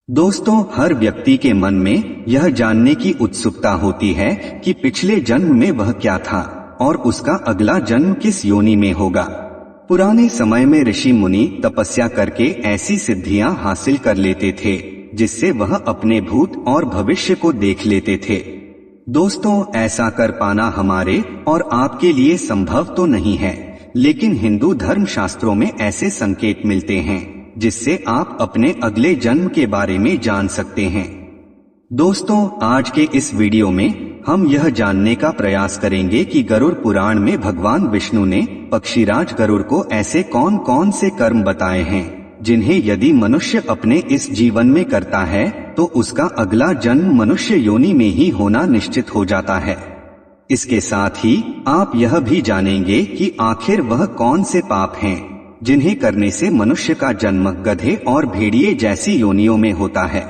दोस्तों, हर व्यक्ति के मन में यह जानने की उत्सुकता होती है कि पिछले जन्म में वह क्या था और उसका अगला जन्म किस योनि में होगा। पुराने समय में ऋषि मुनि तपस्या करके ऐसी सिद्धियां हासिल कर लेते थे जिससे वह अपने भूत और भविष्य को देख लेते थे। दोस्तों, ऐसा कर पाना हमारे और आपके लिए संभव तो नहीं है, लेकिन हिंदू धर्म शास्त्रों में ऐसे संकेत मिलते हैं जिससे आप अपने अगले जन्म के बारे में जान सकते हैं। दोस्तों, आज के इस वीडियो में हम यह जानने का प्रयास करेंगे कि गरुड़ पुराण में भगवान विष्णु ने पक्षीराज गरुड़ को ऐसे कौन कौन से कर्म बताए हैं जिन्हें यदि मनुष्य अपने इस जीवन में करता है तो उसका अगला जन्म मनुष्य योनि में ही होना निश्चित हो जाता है। इसके साथ ही आप यह भी जानेंगे कि आखिर वह कौन से पाप हैं जिन्हें करने से मनुष्य का जन्म गधे और भेड़िए जैसी योनियों में होता है।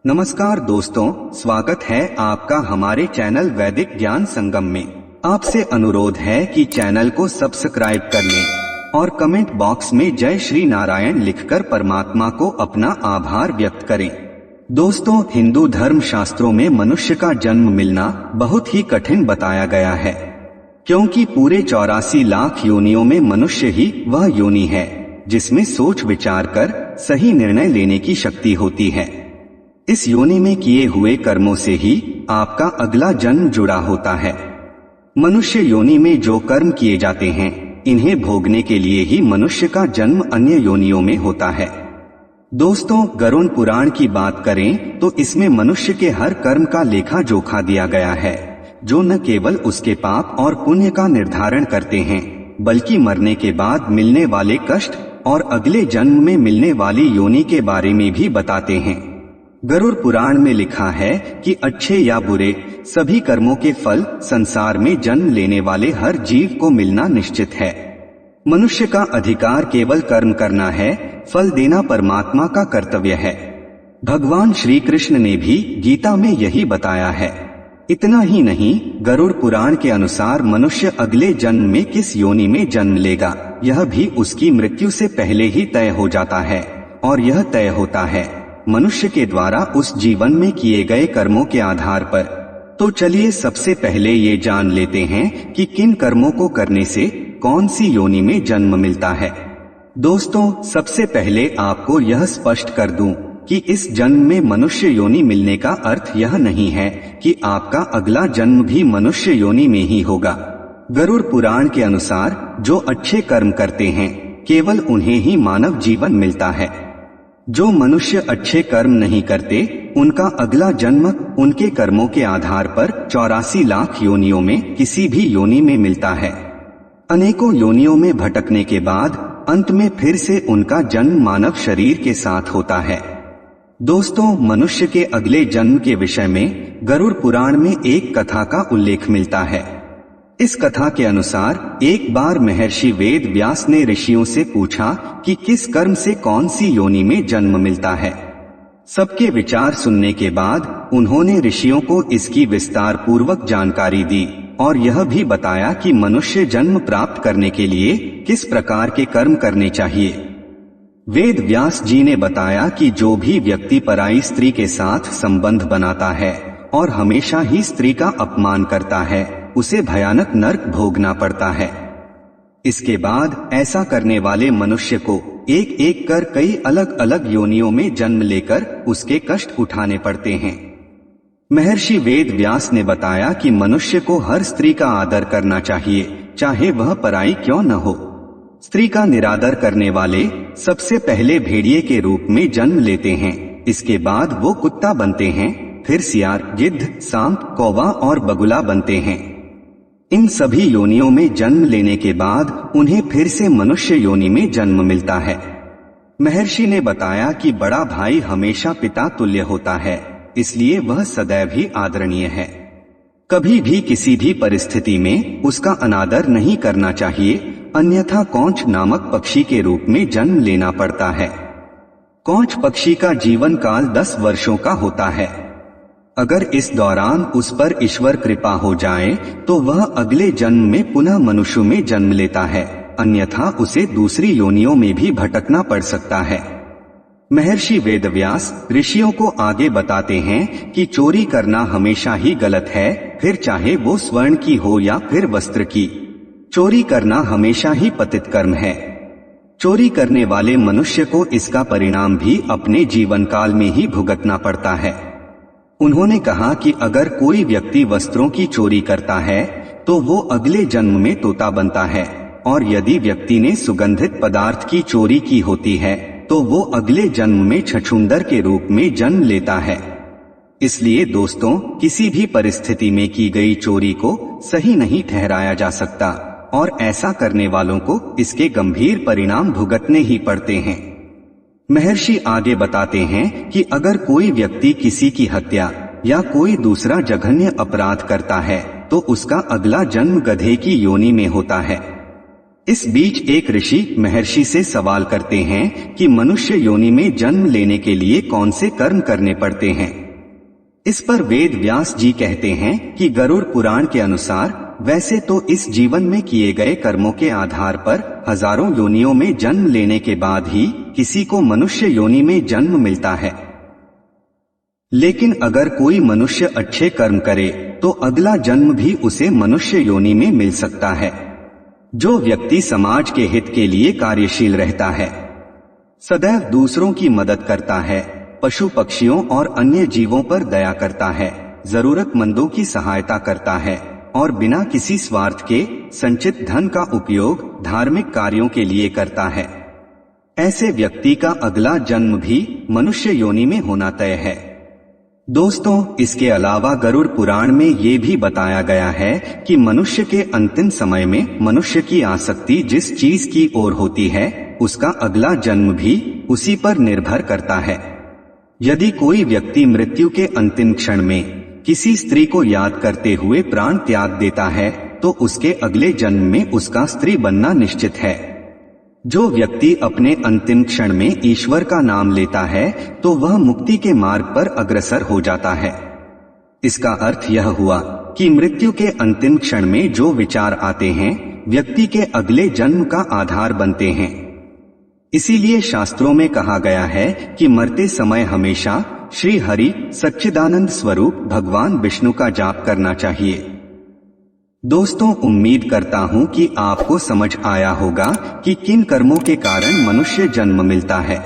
नमस्कार दोस्तों, स्वागत है आपका हमारे चैनल वैदिक ज्ञान संगम में। आपसे अनुरोध है कि चैनल को सब्सक्राइब कर लें और कमेंट बॉक्स में जय श्री नारायण लिखकर परमात्मा को अपना आभार व्यक्त करें। दोस्तों, हिंदू धर्म शास्त्रों में मनुष्य का जन्म मिलना बहुत ही कठिन बताया गया है, क्योंकि पूरे 84 लाख योनियों में मनुष्य ही वह योनि है जिसमें सोच विचार कर सही निर्णय लेने की शक्ति होती है। इस योनि में किए हुए कर्मों से ही आपका अगला जन्म जुड़ा होता है। मनुष्य योनि में जो कर्म किए जाते हैं इन्हें भोगने के लिए ही मनुष्य का जन्म अन्य योनियों में होता है। दोस्तों, गरुड़ पुराण की बात करें तो इसमें मनुष्य के हर कर्म का लेखा जोखा दिया गया है, जो न केवल उसके पाप और पुण्य का निर्धारण करते हैं बल्कि मरने के बाद मिलने वाले कष्ट और अगले जन्म में मिलने वाली योनि के बारे में भी बताते हैं। गरुड़ पुराण में लिखा है कि अच्छे या बुरे सभी कर्मों के फल संसार में जन्म लेने वाले हर जीव को मिलना निश्चित है। मनुष्य का अधिकार केवल कर्म करना है, फल देना परमात्मा का कर्तव्य है। भगवान श्री कृष्ण ने भी गीता में यही बताया है। इतना ही नहीं, गरुड़ पुराण के अनुसार मनुष्य अगले जन्म में किस योनि में जन्म लेगा यह भी उसकी मृत्यु से पहले ही तय हो जाता है, और यह तय होता है मनुष्य के द्वारा उस जीवन में किए गए कर्मों के आधार पर। तो चलिए सबसे पहले ये जान लेते हैं कि किन कर्मों को करने से कौन सी योनि में जन्म मिलता है। दोस्तों, सबसे पहले आपको यह स्पष्ट कर दूं कि इस जन्म में मनुष्य योनि मिलने का अर्थ यह नहीं है कि आपका अगला जन्म भी मनुष्य योनि में ही होगा। गरुड़ पुराण के अनुसार जो अच्छे कर्म करते हैं केवल उन्हें ही मानव जीवन मिलता है। जो मनुष्य अच्छे कर्म नहीं करते उनका अगला जन्म उनके कर्मों के आधार पर 84 लाख योनियों में किसी भी योनि में मिलता है। अनेकों योनियों में भटकने के बाद अंत में फिर से उनका जन्म मानव शरीर के साथ होता है। दोस्तों, मनुष्य के अगले जन्म के विषय में गरुड़ पुराण में एक कथा का उल्लेख मिलता है। इस कथा के अनुसार एक बार महर्षि वेद व्यास ने ऋषियों से पूछा कि किस कर्म से कौन सी योनि में जन्म मिलता है। सबके विचार सुनने के बाद उन्होंने ऋषियों को इसकी विस्तार पूर्वक जानकारी दी और यह भी बताया कि मनुष्य जन्म प्राप्त करने के लिए किस प्रकार के कर्म करने चाहिए। वेद व्यास जी ने बताया कि जो भी व्यक्ति पराई स्त्री के साथ संबंध बनाता है और हमेशा ही स्त्री का अपमान करता है उसे भयानक नरक भोगना पड़ता है। इसके बाद ऐसा करने वाले मनुष्य को एक एक कर कई अलग अलग योनियों में जन्म लेकर उसके कष्ट उठाने पड़ते हैं। महर्षि वेद व्यास ने बताया कि मनुष्य को हर स्त्री का आदर करना चाहिए, चाहे वह पराई क्यों न हो। स्त्री का निरादर करने वाले सबसे पहले भेड़िए के रूप में जन्म लेते हैं, इसके बाद वो कुत्ता बनते हैं, फिर सियार, गिद्ध, सांप, कौवा और बगुला बनते हैं। इन सभी योनियों में जन्म लेने के बाद उन्हें फिर से मनुष्य योनि में जन्म मिलता है। महर्षि ने बताया कि बड़ा भाई हमेशा पिता तुल्य होता है, इसलिए वह सदैव ही आदरणीय है। कभी भी किसी भी परिस्थिति में उसका अनादर नहीं करना चाहिए, अन्यथा कौंच नामक पक्षी के रूप में जन्म लेना पड़ता है। कौंच पक्षी का जीवन काल 10 वर्षों का होता है। अगर इस दौरान उस पर ईश्वर कृपा हो जाए तो वह अगले जन्म में पुनः मनुष्य में जन्म लेता है, अन्यथा उसे दूसरी योनियों में भी भटकना पड़ सकता है। महर्षि वेदव्यास ऋषियों को आगे बताते हैं कि चोरी करना हमेशा ही गलत है, फिर चाहे वो स्वर्ण की हो या फिर वस्त्र की। चोरी करना हमेशा ही पतित कर्म है। चोरी करने वाले मनुष्य को इसका परिणाम भी अपने जीवन काल में ही भुगतना पड़ता है। उन्होंने कहा कि अगर कोई व्यक्ति वस्त्रों की चोरी करता है तो वो अगले जन्म में तोता बनता है, और यदि व्यक्ति ने सुगंधित पदार्थ की चोरी की होती है तो वो अगले जन्म में छछूंदर के रूप में जन्म लेता है। इसलिए दोस्तों, किसी भी परिस्थिति में की गई चोरी को सही नहीं ठहराया जा सकता, और ऐसा करने वालों को इसके गंभीर परिणाम भुगतने ही पड़ते हैं। महर्षि आगे बताते हैं कि अगर कोई व्यक्ति किसी की हत्या या कोई दूसरा जघन्य अपराध करता है तो उसका अगला जन्म गधे की योनि में होता है। इस बीच एक ऋषि महर्षि से सवाल करते हैं कि मनुष्य योनि में जन्म लेने के लिए कौन से कर्म करने पड़ते हैं। इस पर वेद व्यास जी कहते हैं कि गरुड़ पुराण के अनुसार वैसे तो इस जीवन में किए गए कर्मों के आधार पर हजारों योनियों में जन्म लेने के बाद ही किसी को मनुष्य योनि में जन्म मिलता है, लेकिन अगर कोई मनुष्य अच्छे कर्म करे तो अगला जन्म भी उसे मनुष्य योनि में मिल सकता है। जो व्यक्ति समाज के हित के लिए कार्यशील रहता है, सदैव दूसरों की मदद करता है, पशु पक्षियों और अन्य जीवों पर दया करता है, जरूरतमंदों की सहायता करता है और बिना किसी स्वार्थ के संचित धन का उपयोग धार्मिक कार्यों के लिए करता है, ऐसे व्यक्ति का अगला जन्म भी मनुष्य योनि में होना तय है। दोस्तों, इसके अलावा गरुड़ पुराण में ये भी बताया गया है कि मनुष्य के अंतिम समय में मनुष्य की आसक्ति जिस चीज की ओर होती है उसका अगला जन्म भी उसी पर निर्भर करता है। यदि कोई व्यक्ति मृत्यु के अंतिम क्षण में किसी स्त्री को याद करते हुए प्राण त्याग देता है तो उसके अगले जन्म में उसका स्त्री बनना निश्चित है। जो व्यक्ति अपने अंतिम क्षण में ईश्वर का नाम लेता है तो वह मुक्ति के मार्ग पर अग्रसर हो जाता है। इसका अर्थ यह हुआ कि मृत्यु के अंतिम क्षण में जो विचार आते हैं व्यक्ति के अगले जन्म का आधार बनते हैं। इसीलिए शास्त्रों में कहा गया है कि मरते समय हमेशा श्री हरि सच्चिदानंद स्वरूप भगवान विष्णु का जाप करना चाहिए। दोस्तों, उम्मीद करता हूँ कि आपको समझ आया होगा कि किन कर्मों के कारण मनुष्य जन्म मिलता है।